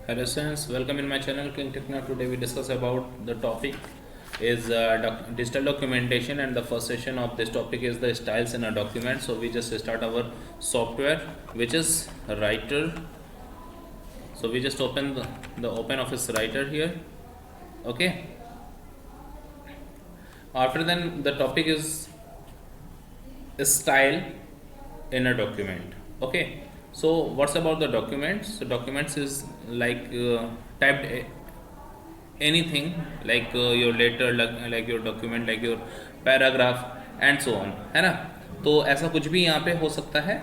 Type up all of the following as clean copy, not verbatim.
Hello students, welcome in my channel King Techno. Today we discuss about the topic is digital documentation, and the first session of this topic is the styles in a document. So we just start our software which is Writer. So we just open the Open Office Writer here. Okay. After then the topic is style in a document. Okay, so what's about the documents? So documents is like typed anything like your letter, like your document, like your paragraph and so on, है ना। तो ऐसा कुछ भी यहाँ पे हो सकता है,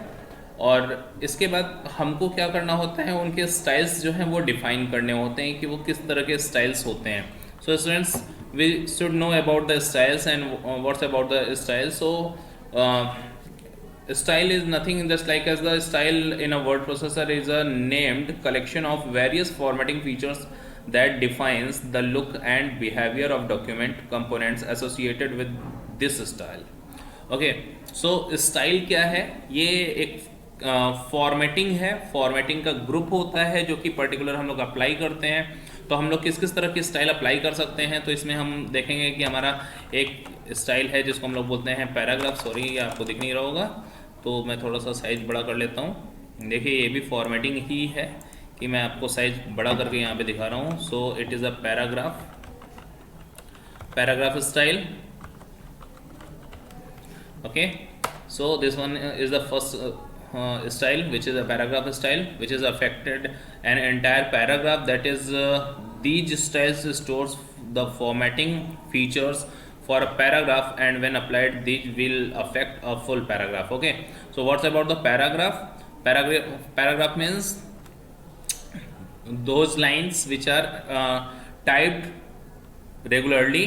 और इसके बाद हमको क्या करना होता है, उनके स्टाइल्स जो हैं वो डिफाइन करने होते हैं कि वो किस तरह के स्टाइल्स होते हैं। So students, we should know about the styles and what's about the style. So style is nothing just like as the style in a word processor is a named collection of various formatting features that defines the look and behavior of document components associated with this style. Okay, so style क्या है? ये एक formatting है, formatting का group होता है जो कि पर्टिकुलर हम लोग अप्लाई करते हैं। तो हम लोग किस किस तरह की स्टाइल अप्लाई कर सकते हैं, तो इसमें हम देखेंगे कि हमारा एक स्टाइल है जिसको हम लोग बोलते हैं पैराग्राफ। सॉरी, ये आपको दिख नहीं रहा होगा, तो मैं थोड़ा सा साइज़ बड़ा कर लेता हूँ। देखिए, ये भी फॉर्मेटिंग ही है कि मैं आपको साइज़ बड़ा करके यहाँ पे दिखा रहा हूँ। So it is a paragraph style. Okay, so this one is the first style, which is a paragraph style, which is affected an entire paragraph. That is, these styles stores the formatting features for a paragraph, and when applied these will affect a full paragraph. Okay, so what's about the paragraph means those lines which are typed regularly,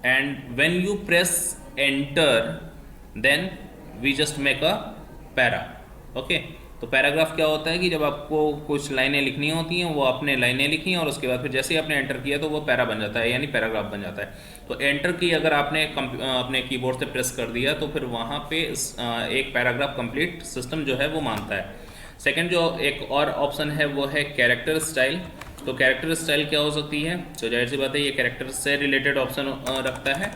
and when you press enter then we just make a para. Okay, तो paragraph क्या होता है कि जब आपको कुछ लाइनें लिखनी होती हैं, वो आपने लाइनें लिखी हैं और उसके बाद फिर जैसे ही आपने एंटर किया तो वो पैरा बन जाता है, यानी पैराग्राफ बन जाता है। तो एंटर की अगर आपने अपने कीबोर्ड से प्रेस कर दिया तो फिर वहाँ पे एक पैराग्राफ कंप्लीट सिस्टम जो है वो मानता है। सेकंड जो एक और ऑप्शन है वो है कैरेक्टर स्टाइल। तो कैरेक्टर स्टाइल क्या हो सकती है? तो जाहिर सी बात है, ये कैरेक्टर से रिलेटेड ऑप्शन रखता है।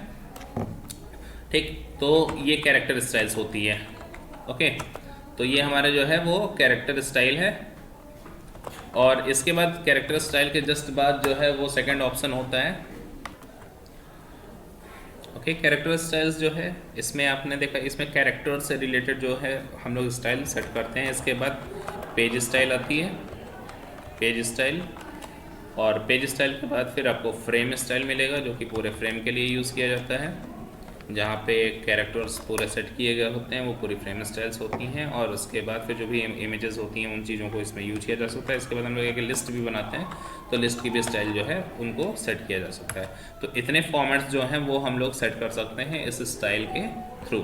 ठीक, तो ये कैरेक्टर स्टाइल्स होती है। ओके, तो ये हमारे जो है वो कैरेक्टर स्टाइल है, और इसके बाद कैरेक्टर स्टाइल के जस्ट बाद जो है वो सेकंड ऑप्शन होता है। ओके, कैरेक्टर स्टाइल्स जो है इसमें आपने देखा, इसमें कैरेक्टर से रिलेटेड जो है हम लोग स्टाइल सेट करते हैं। इसके बाद पेज स्टाइल आती है, पेज स्टाइल, और पेज स्टाइल के बाद फिर आपको फ्रेम स्टाइल मिलेगा जो कि पूरे फ्रेम के लिए यूज़ किया जाता है, जहाँ पे कैरेक्टर्स पूरे सेट किए गए होते हैं, वो पूरी फ्रेम स्टाइल्स होती हैं। और उसके बाद फिर जो भी इमेजेस होती हैं उन चीज़ों को इसमें यूज किया जा सकता है। इसके बाद हम लोग एक लिस्ट भी बनाते हैं, तो लिस्ट की भी स्टाइल जो है उनको सेट किया जा सकता है। तो इतने फॉर्मेट्स जो हैं वो हम लोग सेट कर सकते हैं इस स्टाइल के थ्रू।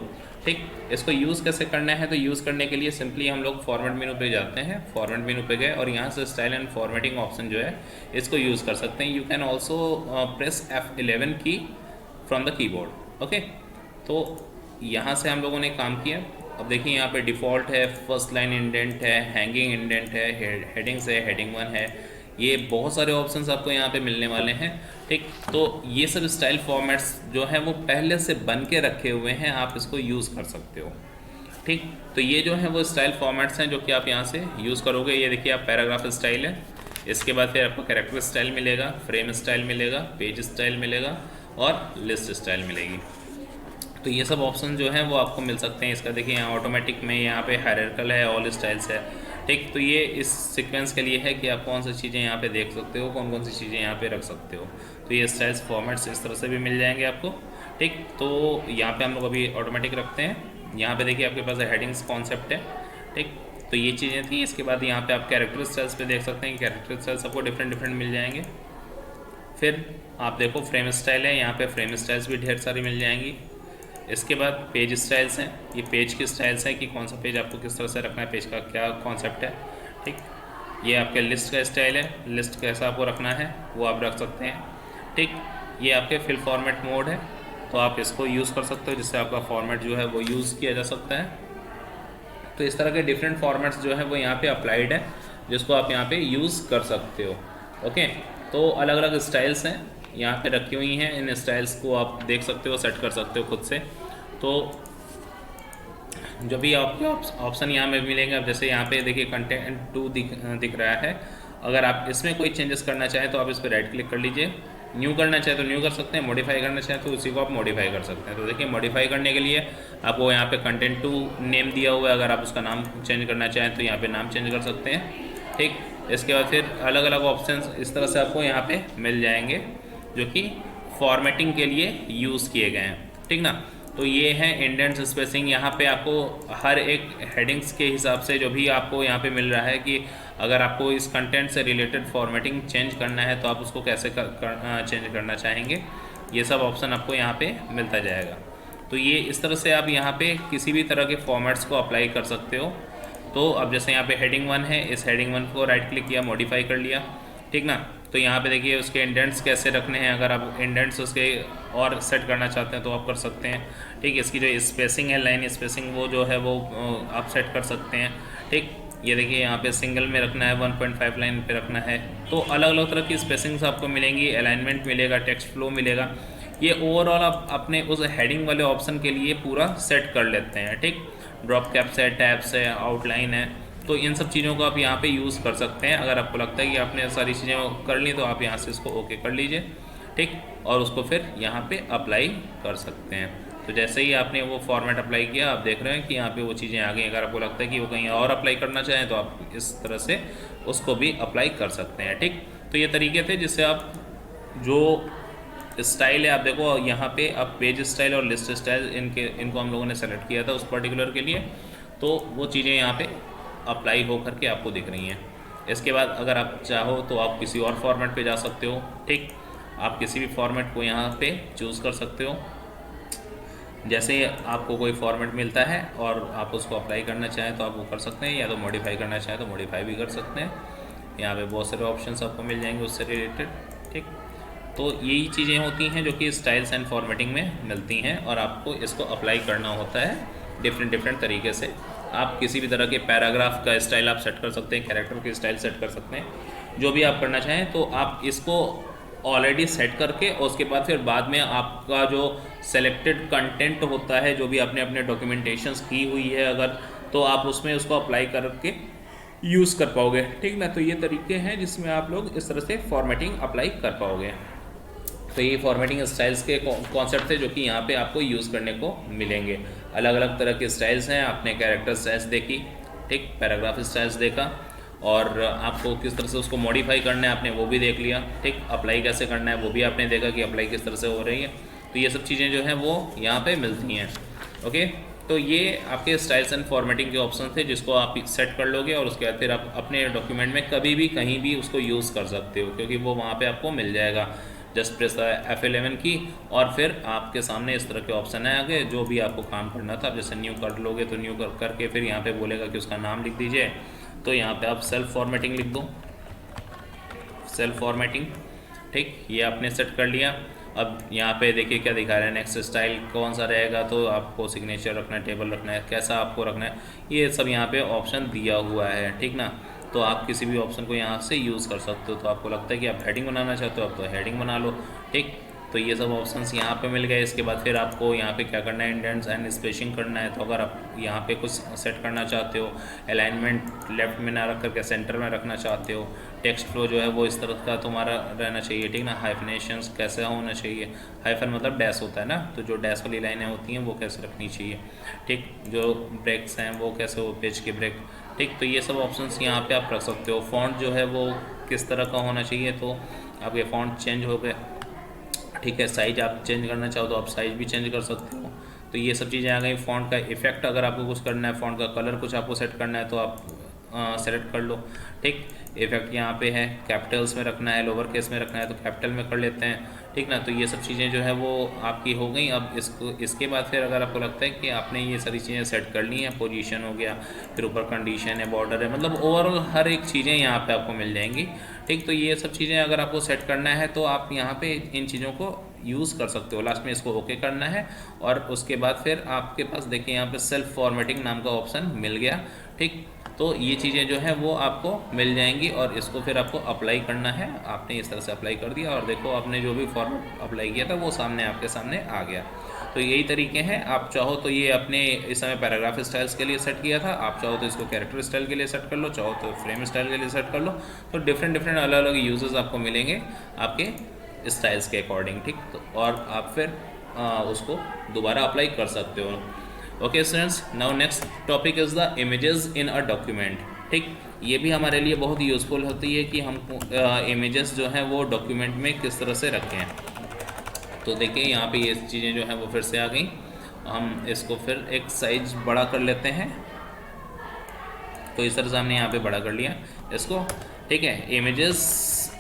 ठीक, इसको यूज़ कैसे करना है? तो यूज़ करने के लिए सिंपली हम लोग फॉर्मेट मेनू पे जाते हैं, फॉर्मेट मेनू पे गए और यहाँ से स्टाइल एंड फॉर्मेटिंग ऑप्शन जो है इसको यूज़ कर सकते हैं। You can also press F11 की फ्रॉम द कीबोर्ड। ओके, तो यहाँ से हम लोगों ने काम किया। अब देखिए, यहाँ पे डिफ़ॉल्ट है, फर्स्ट लाइन इंडेंट है, हैंगिंग इंडेंट है, हेडिंग्स है, हेडिंग 1 है, ये बहुत सारे ऑप्शंस आपको यहाँ पे मिलने वाले हैं। ठीक, तो ये सब स्टाइल फॉर्मेट्स जो हैं वो पहले से बन के रखे हुए हैं, आप इसको यूज़ कर सकते हो। ठीक, तो ये जो है वो स्टाइल फॉर्मेट्स हैं जो कि आप यहाँ से यूज़ करोगे। ये देखिए, आप पैराग्राफ स्टाइल है, इसके बाद फिर आपको कैरेक्टर स्टाइल मिलेगा, फ्रेम स्टाइल मिलेगा, पेज स्टाइल मिलेगा और लिस्ट स्टाइल मिलेगी। तो ये सब ऑप्शन जो हैं वो आपको मिल सकते हैं। इसका देखिए, यहाँ ऑटोमेटिक में यहाँ पे हायरार्किकल है, ऑल स्टाइल्स है। ठीक, तो ये इस सीक्वेंस के लिए है कि आप कौन सी चीज़ें यहाँ पे देख सकते हो, कौन कौन सी चीज़ें यहाँ पे रख सकते हो। तो ये स्टाइल्स फॉर्मेट्स इस तरह से भी मिल जाएंगे आपको। ठीक, तो यहाँ पे हम लोग अभी ऑटोमेटिक रखते हैं। यहाँ पे देखिए आपके पास हेडिंग्स कॉन्सेप्ट है। ठीक, तो ये चीज़ें थी। इसके बाद यहाँ पे आप कैरेक्टर स्टाइल्स पे देख सकते हैं कि कैरेक्टर स्टाइल्स आपको डिफरेंट मिल जाएंगे। फिर आप देखो फ्रेम स्टाइल है, यहाँ पे फ्रेम स्टाइल्स भी ढेर सारी मिल जाएंगी। इसके बाद पेज स्टाइल्स हैं, ये पेज की स्टाइल्स हैं कि कौन सा पेज आपको किस तरह से रखना है, पेज का क्या कॉन्सेप्ट है। ठीक, ये आपके लिस्ट का स्टाइल है, लिस्ट कैसा आपको रखना है वो आप रख सकते हैं। ठीक, ये आपके फिल फॉर्मेट मोड है, तो आप इसको यूज़ कर सकते हो जिससे आपका फॉर्मेट जो है वो यूज़ किया जा सकता है। तो इस तरह के डिफरेंट फॉर्मेट्स जो है वो यहाँ पे अप्लाइड है। जिसको आप यहाँ पे यूज़ कर सकते हो। ओके, तो अलग अलग स्टाइल्स हैं यहाँ पे रखी हुई हैं, इन स्टाइल्स को आप देख सकते हो, सेट कर सकते हो खुद से। तो जो भी आपके ऑप्शन यहाँ में मिलेंगे, अब जैसे यहाँ पे देखिए कंटेंट 2 दिख रहा है। अगर आप इसमें कोई चेंजेस करना चाहें तो आप इस पर राइट क्लिक कर लीजिए, न्यू करना चाहे तो न्यू कर सकते हैं, मॉडिफाई करना चाहे तो उसी को आप मॉडिफाई कर सकते हैं। तो देखिए मॉडिफाई करने के लिए आपको यहाँ पे कंटेंट 2 नेम दिया हुआ है, अगर आप उसका नाम चेंज करना चाहें तो यहाँ पे नाम चेंज कर सकते हैं। ठीक, इसके बाद फिर अलग अलग ऑप्शंस इस तरह से आपको यहाँ पे मिल जाएंगे जो कि फॉर्मेटिंग के लिए यूज़ किए गए हैं। ठीक ना, तो ये है इंडेंट्स स्पेसिंग। यहाँ पे आपको हर एक हेडिंग्स के हिसाब से जो भी आपको यहाँ पे मिल रहा है कि अगर आपको इस कंटेंट से रिलेटेड फॉर्मेटिंग चेंज करना है तो आप उसको कैसे चेंज करना चाहेंगे, ये सब ऑप्शन आपको यहाँ पे मिलता जाएगा। तो ये इस तरह से आप यहाँ पे किसी भी तरह के फॉर्मेट्स को अप्लाई कर सकते हो। तो अब जैसे यहाँ पे हेडिंग 1 है, इस हेडिंग 1 को राइट क्लिक किया, मॉडिफाई कर लिया। ठीक ना, तो यहाँ पे देखिए उसके इंडेंट्स कैसे रखने हैं, अगर आप इंडेंट्स उसके और सेट करना चाहते हैं तो आप कर सकते हैं। ठीक, इसकी जो स्पेसिंग है, लाइन स्पेसिंग, वो जो है वो आप सेट कर सकते हैं। ठीक, ये देखिए यहाँ पे सिंगल में रखना है, 1.5 लाइन पे रखना है। तो अलग अलग तरह की स्पेसिंग्स आपको मिलेंगी, अलाइनमेंट मिलेगा, टेक्स्ट फ्लो मिलेगा। ये ओवरऑल आप अपने उस हेडिंग वाले ऑप्शन के लिए पूरा सेट कर लेते हैं। ठीक, ड्रॉप कैप्स है, टैब्स है, आउटलाइन है, तो इन सब चीज़ों को आप यहाँ पे यूज़ कर सकते हैं। अगर आपको लगता है कि आपने सारी चीज़ें कर ली तो आप यहाँ से इसको ओके कर लीजिए। ठीक, और उसको फिर यहाँ पे अप्लाई कर सकते हैं। तो जैसे ही आपने वो फॉर्मेट अप्लाई किया, आप देख रहे हैं कि यहाँ पे वो चीज़ें आ गई। अगर आपको लगता है कि वो कहीं और अप्लाई करना चाहें तो आप इस तरह से उसको भी अप्लाई कर सकते हैं। ठीक, तो ये तरीके थे जिससे आप जो स्टाइल है, आप देखो यहाँ पे आप पेज स्टाइल और लिस्ट स्टाइल इनको हम लोगों ने सेलेक्ट किया था उस पर्टिकुलर के लिए, तो वो चीज़ें यहाँ पे अप्लाई हो करके आपको दिख रही हैं। इसके बाद अगर आप चाहो तो आप किसी और फॉर्मेट पे जा सकते हो। ठीक, आप किसी भी फॉर्मेट को यहाँ पे चूज़ कर सकते हो। जैसे आपको कोई फॉर्मेट मिलता है और आप उसको अप्लाई करना चाहें तो आप वो कर सकते हैं, या तो मॉडिफाई करना चाहें तो मॉडिफाई भी कर सकते हैं। यहाँ पे बहुत सारे ऑप्शंस आपको मिल जाएंगे उससे रिलेटेड। ठीक, तो यही चीज़ें होती हैं जो कि स्टाइल्स एंड फॉर्मेटिंग में मिलती हैं, और आपको इसको अप्लाई करना होता है डिफरेंट तरीके से। आप किसी भी तरह के पैराग्राफ का स्टाइल आप सेट कर सकते हैं, कैरेक्टर की स्टाइल सेट कर सकते हैं, जो भी आप करना चाहें। तो आप इसको ऑलरेडी सेट करके और उसके बाद फिर बाद में आपका जो सेलेक्टेड कंटेंट होता है, जो भी आपने अपने डॉक्यूमेंटेशंस की हुई है अगर, तो आप उसमें उसको अप्लाई करके यूज़ कर पाओगे। ठीक ना, तो ये तरीके हैं जिसमें आप लोग इस तरह से फॉर्मेटिंग अप्लाई कर पाओगे। तो ये फॉर्मेटिंग स्टाइल्स के कॉन्सेप्ट थे जो कि यहाँ पे आपको यूज़ करने को मिलेंगे। अलग अलग तरह के स्टाइल्स हैं। आपने कैरेक्टर स्टाइल्स देखी, ठीक, पैराग्राफ स्टाइल्स देखा, और आपको किस तरह से उसको मॉडिफाई करना है आपने वो भी देख लिया। ठीक, अप्लाई कैसे करना है वो भी आपने देखा कि अप्लाई किस तरह से हो रही है। तो ये सब चीज़ें जो हैं वो यहाँ पे मिलती हैं। ओके, तो ये आपके स्टाइल्स एंड फॉर्मेटिंग के ऑप्शन थे जिसको आप सेट कर लोगे, और उसके बाद फिर आप अपने डॉक्यूमेंट में कभी भी कहीं भी उसको यूज़ कर सकते हो, क्योंकि वो वहाँ पे आपको मिल जाएगा। जस्ट प्रेस F11 की, और फिर आपके सामने इस तरह के ऑप्शन है आगे, जो भी आपको काम करना था। जैसे न्यू कर लोगे तो न्यू करके फिर यहाँ पे बोलेगा कि उसका नाम लिख दीजिए। तो यहाँ पे आप सेल्फ फॉर्मेटिंग लिख दो, सेल्फ फॉर्मेटिंग। ठीक, ये आपने सेट कर लिया। अब यहाँ पे देखिए क्या दिखा रहा है, नेक्स्ट स्टाइल कौन सा रहेगा, तो आपको सिग्नेचर रखना है, टेबल रखना है, कैसा आपको रखना है, ये सब यहाँ पे ऑप्शन दिया हुआ है। ठीक ना, तो आप किसी भी ऑप्शन को यहाँ से यूज़ कर सकते हो। तो आपको लगता है कि आप हेडिंग बनाना चाहते हो, आप तो हेडिंग बना लो। ठीक, तो ये सब ऑप्शंस यहाँ पे मिल गए। इसके बाद फिर आपको यहाँ पे क्या करना है, इंडेंट्स एंड स्पेसिंग करना है। तो अगर आप यहाँ पे कुछ सेट करना चाहते हो, अलाइनमेंट लेफ्ट में ना रख करके सेंटर में रखना चाहते हो, टेक्स्ट फ्लो जो है वो इस तरह का तुम्हारा रहना चाहिए। ठीक ना, हाइफनेशंस कैसे होना चाहिए, हाइफन मतलब डैश होता है ना, तो जो डैश वाली लाइनें होती हैं वो कैसे रखनी चाहिए। ठीक, जो ब्रेक्स हैं वो कैसे हो, पेज के ब्रेक। ठीक, तो ये सब ऑप्शंस यहाँ पे आप रख सकते हो। फ़ॉन्ट जो है वो किस तरह का होना चाहिए, तो आपके फ़ॉन्ट चेंज हो गए। ठीक है, साइज आप चेंज करना चाहो तो आप साइज भी चेंज कर सकते हो। तो ये सब चीज़ें आ गई। फ़ॉन्ट का इफेक्ट अगर आपको कुछ करना है, फ़ॉन्ट का कलर कुछ आपको सेट करना है तो आप सेलेक्ट कर लो। ठीक, इफेक्ट यहाँ पे है, कैपिटल्स में रखना है, लोअर केस में रखना है तो कैपिटल में कर लेते हैं। ठीक ना, तो ये सब चीज़ें जो है वो आपकी हो गई। अब इसके बाद फिर अगर आपको लगता है कि आपने ये सारी चीज़ें सेट कर ली हैं, पोजीशन हो गया, फिर ऊपर कंडीशन है, बॉर्डर है, मतलब ओवरऑल हर एक चीज़ें यहाँ पे आपको मिल जाएंगी। ठीक, तो ये सब चीज़ें अगर आपको सेट करना है तो आप यहाँ पे इन चीज़ों को यूज़ कर सकते हो। लास्ट में इसको ओके करना है और उसके बाद फिर आपके पास देखिए यहाँ पे सेल्फ फॉर्मेटिंग नाम का ऑप्शन मिल गया, ठीक। तो ये चीज़ें जो है वो आपको मिल जाएंगी और इसको फिर आपको अप्लाई करना है। आपने इस तरह से अप्लाई कर दिया और देखो आपने जो भी फॉर्मेट अप्लाई किया था वो सामने आपके सामने आ गया। तो यही तरीके हैं। आप चाहो तो ये अपने इस समय पैराग्राफ स्टाइल्स के लिए सेट किया था, आप चाहो तो इसको कैरेक्टर स्टाइल के लिए सेट कर लो, चाहो तो फ्रेम स्टाइल के लिए सेट कर लो। तो डिफरेंट अलग अलग यूजेस आपको मिलेंगे आपके स्टाइल्स के अकॉर्डिंग, ठीक। तो और आप फिर उसको दोबारा अप्लाई कर सकते हो। Okay students, now next topic is the images in a document, ठीक। ये भी हमारे लिए बहुत यूज़फुल होती है कि हम इमेजेस जो हैं वो डॉक्यूमेंट में किस तरह से रखें। तो देखिए यहाँ पे ये चीज़ें जो हैं वो फिर से आ गई। हम इसको फिर एक साइज बड़ा कर लेते हैं। तो इस तरह से हमने यहाँ पे बड़ा कर लिया इसको, ठीक है। इमेजेस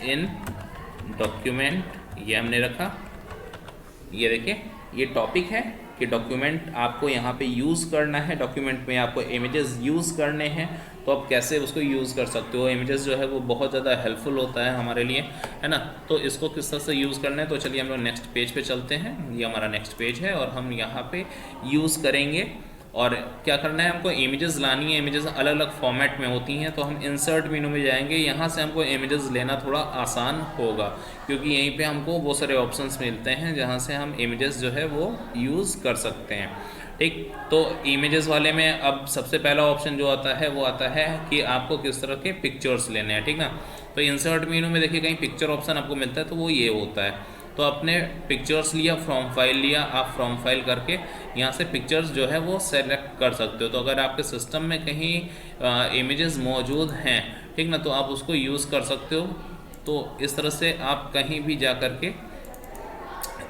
इन डॉक्यूमेंट ये हमने रखा। ये देखिए ये टॉपिक है कि डॉक्यूमेंट आपको यहाँ पे यूज़ करना है, डॉक्यूमेंट में आपको इमेजेस यूज़ करने हैं। तो आप कैसे उसको यूज़ कर सकते हो। इमेजेस जो है वो बहुत ज़्यादा हेल्पफुल होता है हमारे लिए, है ना। तो इसको किस तरह से यूज़ करना है, तो चलिए हम लोग नेक्स्ट पेज पे चलते हैं। ये हमारा नेक्स्ट पेज है और हम यहाँ पे यूज़ करेंगे। और क्या करना है, हमको इमेजेस लानी है। इमेजेस अलग अलग फॉर्मेट में होती हैं। तो हम इंसर्ट मेनू में जाएंगे, यहाँ से हमको इमेजेस लेना थोड़ा आसान होगा क्योंकि यहीं पे हमको बहुत सारे ऑप्शंस मिलते हैं जहाँ से हम इमेजेस जो है वो यूज़ कर सकते हैं, ठीक। तो इमेजेस वाले में अब सबसे पहला ऑप्शन जो आता है वो आता है कि आपको किस तरह के पिक्चर्स लेने हैं, ठीक ना। तो इंसर्ट मेनू में देखिए कहीं पिक्चर ऑप्शन आपको मिलता है तो वो ये होता है। तो आपने पिक्चर्स लिया, फ्रॉम फाइल लिया, आप फ्रॉम फाइल करके यहाँ से पिक्चर्स जो है वो सेलेक्ट कर सकते हो। तो अगर आपके सिस्टम में कहीं इमेजेस मौजूद हैं, ठीक ना, तो आप उसको यूज़ कर सकते हो। तो इस तरह से आप कहीं भी जा कर के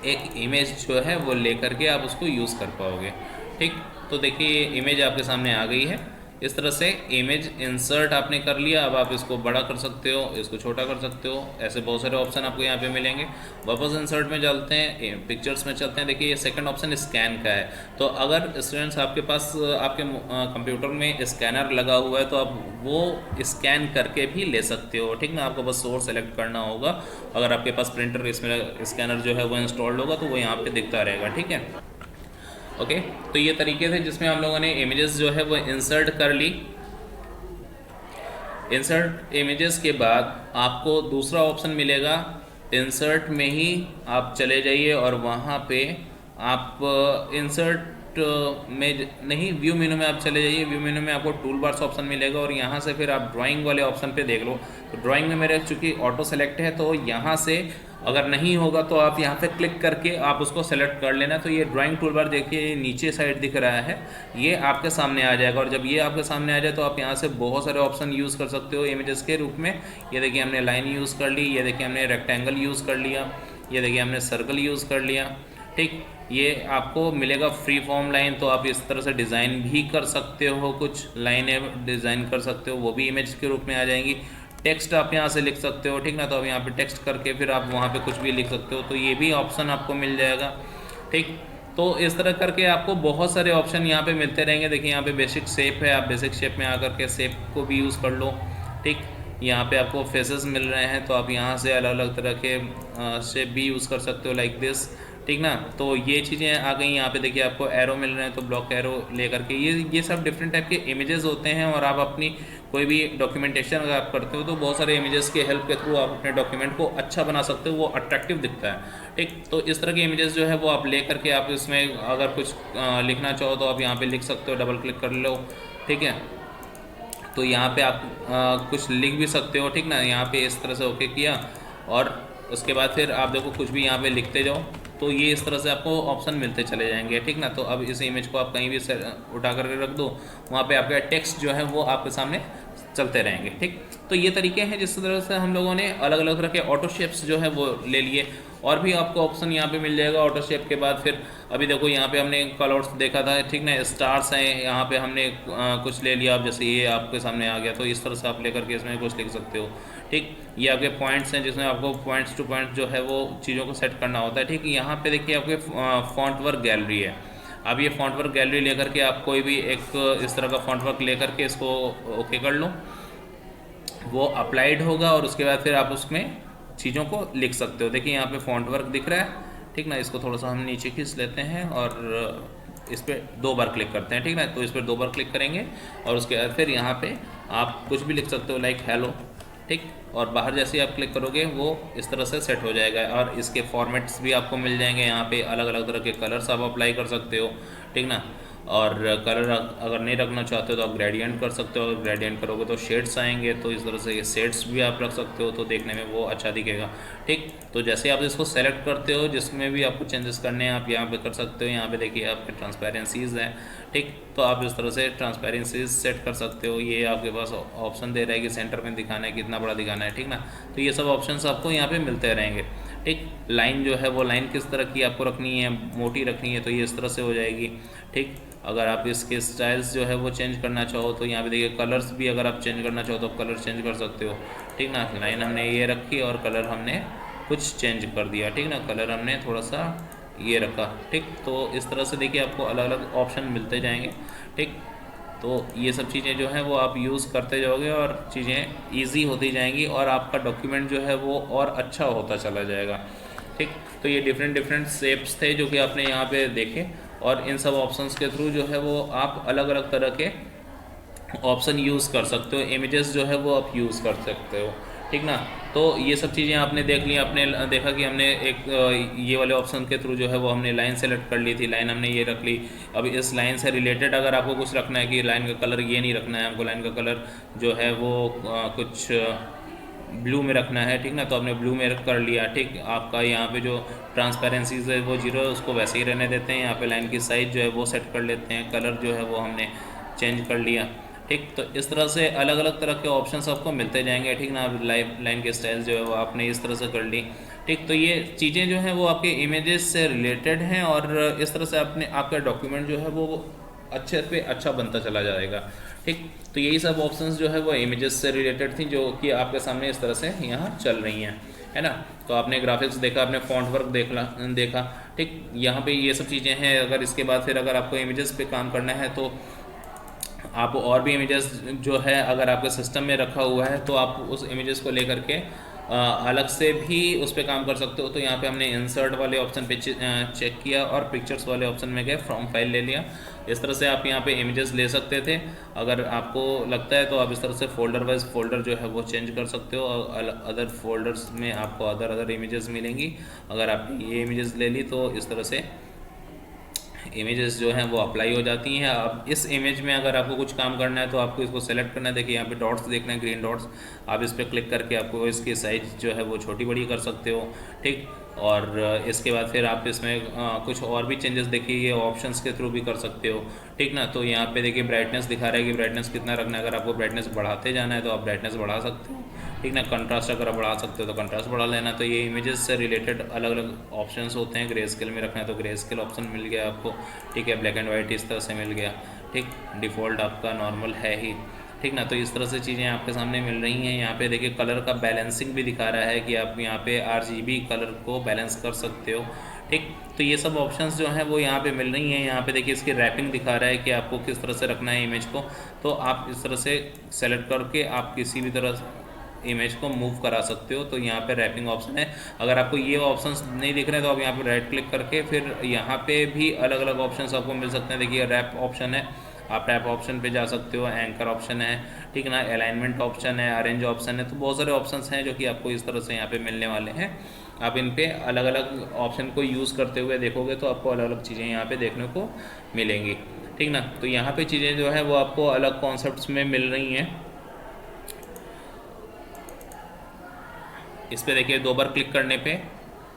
एक इमेज जो है वो ले करके आप उसको यूज़ कर पाओगे, ठीक। तो देखिए ये इमेज आपके सामने आ गई है। इस तरह से इमेज इंसर्ट आपने कर लिया। अब आप इसको बड़ा कर सकते हो, इसको छोटा कर सकते हो, ऐसे बहुत सारे ऑप्शन आपको यहाँ पे मिलेंगे। वापस इंसर्ट में चलते हैं, पिक्चर्स में चलते हैं। देखिए ये सेकंड ऑप्शन स्कैन का है। तो अगर स्टूडेंट्स आपके पास आपके कंप्यूटर में स्कैनर लगा हुआ है तो आप वो स्कैन करके भी ले सकते हो, ठीक ना। आपको बस सोर्स सेलेक्ट करना होगा। अगर आपके पास प्रिंटर इसमें स्कैनर जो है वो इंस्टॉल्ड होगा तो वो यहाँ पे दिखता रहेगा, ठीक है। ओके, तो ये तरीके थे जिसमें हम लोगों ने इमेजेस जो है वो इंसर्ट कर ली। इंसर्ट इमेजेस के बाद आपको दूसरा ऑप्शन मिलेगा, इंसर्ट में ही आप चले जाइए और वहाँ पे आप इंसर्ट में नहीं, व्यू मेनू में आप चले जाइए। व्यू मेनू में आपको टूल बार्स ऑप्शन मिलेगा और यहाँ से फिर आप ड्राइंग वाले ऑप्शन पे देख लो। तो ड्राइंग में मेरे चूँकि ऑटो सेलेक्ट है तो यहाँ से अगर नहीं होगा तो आप यहाँ पे क्लिक करके आप उसको सेलेक्ट कर लेना। तो ये ड्राइंग टूल बार देखिए नीचे साइड दिख रहा है, ये आपके सामने आ जाएगा। और जब ये आपके सामने आ जाए तो आप यहाँ से बहुत सारे ऑप्शन यूज़ कर सकते हो इमेजेस के रूप में। ये देखिए हमने लाइन यूज़ कर ली, ये देखिए हमने रेक्टेंगल यूज़ कर लिया, ये देखिए हमने सर्कल यूज़ कर लिया, ठीक। ये आपको मिलेगा फ्री फॉर्म लाइन। तो आप इस तरह से डिज़ाइन भी कर सकते हो, कुछ लाइनें डिज़ाइन कर सकते हो, वो भी इमेज के रूप में आ जाएंगी। टेक्स्ट आप यहाँ से लिख सकते हो, ठीक ना। तो अब यहाँ पे टेक्स्ट करके फिर आप वहाँ पे कुछ भी लिख सकते हो, तो ये भी ऑप्शन आपको मिल जाएगा, ठीक। तो इस तरह करके आपको बहुत सारे ऑप्शन यहाँ पे मिलते रहेंगे। देखिए यहाँ पे बेसिक शेप है, आप बेसिक शेप में आकर के शेप को भी यूज़ कर लो, ठीक। यहाँ पे आपको फेसेस मिल रहे हैं तो आप यहाँ से अलग अलग तरह के शेप भी यूज़ कर सकते हो, लाइक दिस, ठीक ना। तो ये चीज़ें आ गई। यहाँ पे देखिए आपको एरो मिल रहे हैं तो ब्लॉक एरो ले करके ये सब डिफरेंट टाइप के इमेजेस होते हैं। और आप अपनी कोई भी डॉक्यूमेंटेशन अगर आप करते हो तो बहुत सारे इमेजेस के हेल्प के थ्रू आप अपने डॉक्यूमेंट को अच्छा बना सकते हो, वो अट्रैक्टिव दिखता है, ठीक। तो इस तरह के इमेजेस जो है वो आप ले करके आप इसमें अगर कुछ लिखना चाहो तो आप यहाँ पे लिख सकते हो, डबल क्लिक कर लो, ठीक है। तो यहाँ पे आप कुछ लिख भी सकते हो, ठीक ना। यहाँ पे इस तरह से ओके किया और उसके बाद फिर आप देखो कुछ भी यहाँ पे लिखते जाओ तो ये इस तरह से आपको ऑप्शन मिलते चले जाएंगे, ठीक ना। तो अब इस इमेज को आप कहीं भी उठा करके रख दो, वहाँ पे आपका टेक्स्ट जो है वो आपके सामने चलते रहेंगे, ठीक। तो ये तरीके हैं जिस तरह से हम लोगों ने अलग अलग तरह के ऑटो शेप्स जो है वो ले लिए। और भी आपको ऑप्शन यहाँ पे मिल जाएगा ऑटो शेप के बाद। फिर अभी देखो यहाँ पे हमने कलर्स देखा था, ठीक ना, स्टार्स हैं, यहाँ पे हमने कुछ ले लिया। अब जैसे ये आपके सामने आ गया तो इस तरह से आप लेकर के इसमें कुछ लिख सकते हो, ठीक। ये आपके पॉइंट्स हैं जिसमें आपको पॉइंट्स टू पॉइंट जो है वो चीज़ों को सेट करना होता है, ठीक। यहाँ पे देखिए आपके फॉन्ट वर्क गैलरी है। अब ये फॉन्ट वर्क गैलरी लेकर के आप कोई भी एक इस तरह का फॉन्ट वर्क लेकर के इसको ओके कर लो, वो अप्लाइड होगा और उसके बाद फिर आप उसमें चीज़ों को लिख सकते हो। देखिए यहाँ पे फॉन्ट वर्क दिख रहा है, ठीक ना। इसको थोड़ा सा हम नीचे खींच लेते हैं और इस पर 2 बार क्लिक करते हैं, ठीक ना। तो इस पर 2 बार क्लिक करेंगे और उसके बाद फिर यहाँ पे आप कुछ भी लिख सकते हो, लाइक हेलो, ठीक। और बाहर जैसे ही आप क्लिक करोगे वो इस तरह से सेट हो जाएगा और इसके फॉर्मेट्स भी आपको मिल जाएंगे। यहाँ पे अलग अलग तरह के कलर्स आप अप्लाई कर सकते हो, ठीक ना। और कलर अगर नहीं रखना चाहते हो तो आप ग्रेडियंट कर सकते हो, अगर ग्रेडियंट करोगे तो शेड्स आएंगे, तो इस तरह से ये शेड्स भी आप रख सकते हो, तो देखने में वो अच्छा दिखेगा, ठीक। तो जैसे आप इसको सेलेक्ट करते हो, जिसमें भी आपको चेंजेस करने हैं आप यहाँ पे कर सकते हो। यहाँ पे देखिए आपके ट्रांसपेरेंसीज़ हैं, ठीक। तो आप इस तरह से ट्रांसपेरेंसीज सेट कर सकते हो। ये आपके पास ऑप्शन दे रहा है कि सेंटर में दिखाना है, कितना बड़ा दिखाना है, ठीक ना। तो ये सब ऑप्शंस आपको यहाँ पे मिलते रहेंगे, ठीक। लाइन जो है वो लाइन किस तरह की आपको रखनी है, मोटी रखनी है तो ये इस तरह से हो जाएगी, ठीक। अगर आप इसके स्टाइल्स जो है वो चेंज करना चाहो तो यहाँ पे देखिए कलर्स भी अगर आप चेंज करना चाहो तो आप कलर चेंज कर सकते हो, ठीक ना। लाइन हमने ये रखी और कलर हमने कुछ चेंज कर दिया, ठीक ना। कलर हमने थोड़ा सा ये रखा, ठीक। तो इस तरह से देखिए आपको अलग अलग ऑप्शन मिलते जाएंगे, ठीक। तो ये सब चीज़ें जो हैं वो आप यूज़ करते जाओगे और चीज़ें ईजी होती जाएंगी और आपका डॉक्यूमेंट जो है वो और अच्छा होता चला जाएगा, ठीक। तो ये डिफरेंट डिफरेंट शेप्स थे जो कि आपने यहाँ पे देखे और इन सब ऑप्शंस के थ्रू जो है वो आप अलग अलग तरह के ऑप्शन यूज़ कर सकते हो। इमेजेस जो है वो आप यूज़ कर सकते हो, ठीक ना। तो ये सब चीज़ें आपने देख ली, आपने देखा कि हमने एक ये वाले ऑप्शन के थ्रू जो है वो हमने लाइन सेलेक्ट कर ली थी, लाइन हमने ये रख ली। अब इस लाइन से रिलेटेड अगर आपको कुछ रखना है कि लाइन का कलर ये नहीं रखना है, हमको लाइन का कलर जो है वो कुछ ब्लू में रखना है, ठीक ना। तो आपने ब्लू में कर लिया, ठीक। आपका यहाँ पे जो ट्रांसपेरेंसीज है वो 0 है, उसको वैसे ही रहने देते हैं। यहाँ पे लाइन की साइज़ जो है वो सेट कर लेते हैं, कलर जो है वो हमने चेंज कर लिया, ठीक। तो इस तरह से अलग अलग तरह के ऑप्शंस आपको मिलते जाएंगे, ठीक ना। लाइन के स्टाइल जो है वो आपने इस तरह से कर ली, ठीक। तो ये चीज़ें जो हैं वो आपके इमेजेस से रिलेटेड हैं और इस तरह से आपने आपका डॉक्यूमेंट जो है वो अच्छे पे अच्छा बनता चला जाएगा, ठीक। तो यही सब ऑप्शंस जो है वो इमेजेस से रिलेटेड थी जो कि आपके सामने इस तरह से यहाँ चल रही हैं, है ना। तो आपने ग्राफिक्स देखा, आपने फॉन्ट वर्क देखा, ठीक। यहाँ पे ये सब चीज़ें हैं। अगर इसके बाद फिर अगर आपको इमेजेस पे काम करना है तो आप और भी इमेजेस जो है अगर आपके सिस्टम में रखा हुआ है तो आप उस इमेजेस को लेकर के अलग से भी उस पर काम कर सकते हो। तो यहाँ पे हमने इंसर्ट वाले ऑप्शन पे चेक किया और पिक्चर्स वाले ऑप्शन में गए, फ्रॉम फाइल ले लिया। इस तरह से आप यहाँ पे इमेजेस ले सकते थे। अगर आपको लगता है तो आप इस तरह से फोल्डर वाइज फोल्डर जो है वो चेंज कर सकते हो और अदर फोल्डर्स में आपको अदर इमेजेस मिलेंगी। अगर आपने ये इमेजेस ले ली तो इस तरह से इमेजेस जो हैं वो अप्लाई हो जाती हैं। अब इस इमेज में अगर आपको कुछ काम करना है तो आपको इसको सेलेक्ट करना है। देखिए यहाँ पे डॉट्स देखना है, ग्रीन डॉट्स, आप इस पर क्लिक करके आपको इसकी साइज जो है वो छोटी बड़ी कर सकते हो, ठीक। और इसके बाद फिर आप इसमें कुछ और भी चेंजेस देखिए ये ऑप्शंस के थ्रू भी कर सकते हो, ठीक ना। तो यहाँ पे देखिए ब्राइटनेस दिखा रहा है कि ब्राइटनेस कितना रखना है। अगर आपको ब्राइटनेस बढ़ाते जाना है तो आप ब्राइटनेस बढ़ा सकते हो, ठीक ना। कंट्रास्ट अगर आप बढ़ा सकते हो तो कंट्रास्ट बढ़ा लेना। तो ये इमेजेस से रिलेटेड अलग अलग ऑप्शंस होते हैं। ग्रे स्केल में रखना है तो ग्रे स्केल ऑप्शन मिल गया आपको, ठीक है। ब्लैक एंड वाइट इस तरह से मिल गया, ठीक। डिफ़ॉल्ट आपका नॉर्मल है ही, ठीक ना। तो इस तरह से चीज़ें आपके सामने मिल रही हैं। यहाँ पे देखिए कलर का बैलेंसिंग भी दिखा रहा है कि आप यहाँ पे RGB कलर को बैलेंस कर सकते हो, ठीक। तो ये सब ऑप्शंस जो हैं वो यहाँ पे मिल रही हैं। यहाँ पे देखिए इसकी रैपिंग दिखा रहा है कि आपको किस तरह से रखना है इमेज को। तो आप इस तरह से सेलेक्ट करके आप किसी भी तरह इमेज को मूव करा सकते हो। तो यहाँ पे रैपिंग ऑप्शन है। अगर आपको ये ऑप्शंस नहीं दिख रहे हैं तो आप यहाँ पे राइट क्लिक करके फिर यहाँ पे भी अलग अलग ऑप्शंस आपको मिल सकते हैं। देखिए रैप ऑप्शन है, आप रैप ऑप्शन पे जा सकते हो। एंकर ऑप्शन है, ठीक ना। अलाइनमेंट ऑप्शन है, अरेंज ऑप्शन है। तो बहुत सारे ऑप्शंस हैं जो कि आपको इस तरह से यहाँ पे मिलने वाले हैं। आप इन पे अलग अलग ऑप्शन को यूज़ करते हुए देखोगे तो आपको अलग अलग चीज़ें यहाँ पे देखने को मिलेंगी, ठीक ना। तो यहाँ पे चीज़ें जो है वो आपको अलग कॉन्सेप्ट्स में मिल रही हैं। इस पर देखिए 2 बार क्लिक करने पे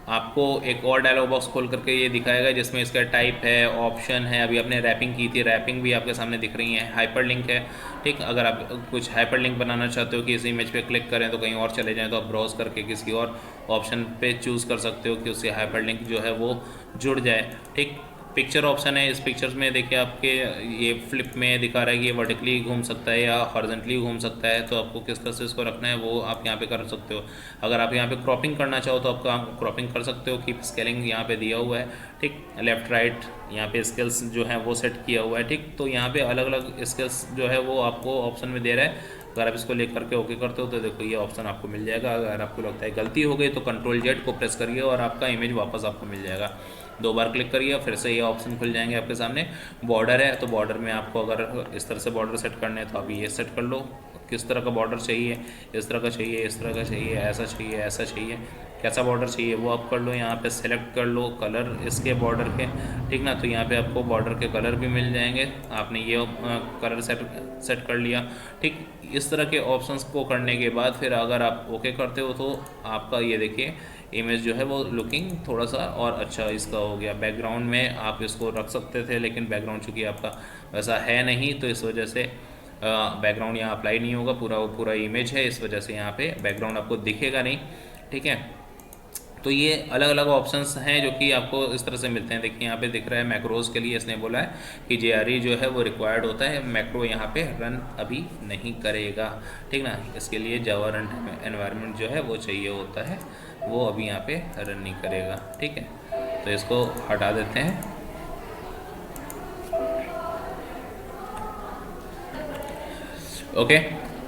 आपको एक और डायलॉग बॉक्स खोल करके ये दिखाएगा जिसमें इसका टाइप है, ऑप्शन है। अभी आपने रैपिंग की थी, रैपिंग भी आपके सामने दिख रही है। हाइपर लिंक है, ठीक। अगर आप कुछ हाइपर लिंक बनाना चाहते हो कि इस इमेज पे क्लिक करें तो कहीं और चले जाएं तो आप ब्राउज करके किसी और ऑप्शन पे चूज़ कर सकते हो कि उससे हाइपर लिंक जो है वो जुड़ जाए, ठीक। पिक्चर ऑप्शन है। इस पिक्चर्स में देखिए आपके ये फ्लिप में दिखा रहा है कि ये वर्टिकली घूम सकता है या हॉरिजॉन्टली घूम सकता है। तो आपको किस तरह से इसको रखना है वो आप यहाँ पे कर सकते हो। अगर आप यहाँ पे क्रॉपिंग करना चाहो तो आप क्रॉपिंग कर सकते हो। कीप स्केलिंग यहाँ पे दिया हुआ है, ठीक। लेफ़्ट राइट यहाँ पे स्केल्स जो है वो सेट किया हुआ है, ठीक। तो यहाँ पे अलग अलग स्केल्स जो है वो आपको ऑप्शन में दे रहा है। अगर आप इसको लेकर के ओके करते हो तो देखो ये ऑप्शन आपको मिल जाएगा। अगर आपको लगता है गलती हो गई तो Ctrl Z को प्रेस करिए और आपका इमेज वापस आपको मिल जाएगा। 2 बार क्लिक करिए, फिर से ये ऑप्शन खुल जाएंगे आपके सामने। बॉर्डर है तो बॉर्डर में आपको अगर इस तरह से बॉर्डर सेट करने हैं तो आप ये सेट कर लो, किस तरह का बॉर्डर चाहिए, इस तरह का चाहिए, इस तरह का चाहिए, ऐसा चाहिए, ऐसा चाहिए, कैसा बॉर्डर चाहिए वो आप कर लो। यहाँ पे सेलेक्ट कर लो कलर इसके बॉर्डर के, ठीक ना। तो यहाँ पे आपको बॉर्डर के कलर भी मिल जाएंगे। आपने ये कलर सेट कर लिया, ठीक। इस तरह के ऑप्शंस को करने के बाद फिर अगर आप ओके करते हो तो आपका ये देखिए इमेज जो है वो लुकिंग थोड़ा सा और अच्छा इसका हो गया। बैकग्राउंड में आप इसको रख सकते थे, लेकिन बैकग्राउंड चूँकि आपका वैसा है नहीं तो इस वजह से बैकग्राउंड यहाँ अप्लाई नहीं होगा। पूरा इमेज है, इस वजह से यहाँ पे बैकग्राउंड आपको दिखेगा नहीं, ठीक है। तो ये अलग अलग ऑप्शंस हैं जो कि आपको इस तरह से मिलते हैं। देखिए यहाँ पे दिख रहा है मैक्रोज के लिए इसने बोला है कि JRE जो है वो रिक्वायर्ड होता है, मैक्रो यहाँ पे रन अभी नहीं करेगा, ठीक ना। इसके लिए जावा रन एनवायरनमेंट जो है वो चाहिए होता है, वो अभी यहाँ पे रन नहीं करेगा, ठीक है। तो इसको हटा देते हैं। ओके,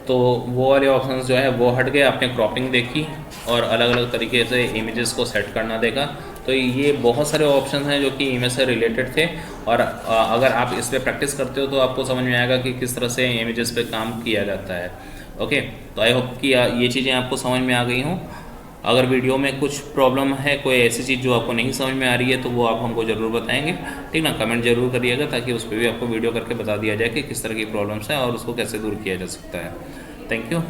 तो वो वाले ऑप्शंस जो है वो हट गए। आपने क्रॉपिंग देखी और अलग अलग तरीके से इमेजेस को सेट करना देखा। तो ये बहुत सारे ऑप्शंस हैं जो कि इमेज से रिलेटेड थे, और अगर आप इस पर प्रैक्टिस करते हो तो आपको समझ में आएगा कि किस तरह से इमेजेस पे काम किया जाता है। ओके, तो आई होप कि ये चीज़ें आपको समझ में आ गई हों। अगर वीडियो में कुछ प्रॉब्लम है, कोई ऐसी चीज़ जो आपको नहीं समझ में आ रही है, तो वो आप हमको ज़रूर बताएंगे, ठीक ना। कमेंट जरूर करिएगा ताकि उस पर भी आपको वीडियो करके बता दिया जाए कि किस तरह की प्रॉब्लम्स हैं और उसको कैसे दूर किया जा सकता है। Thank you.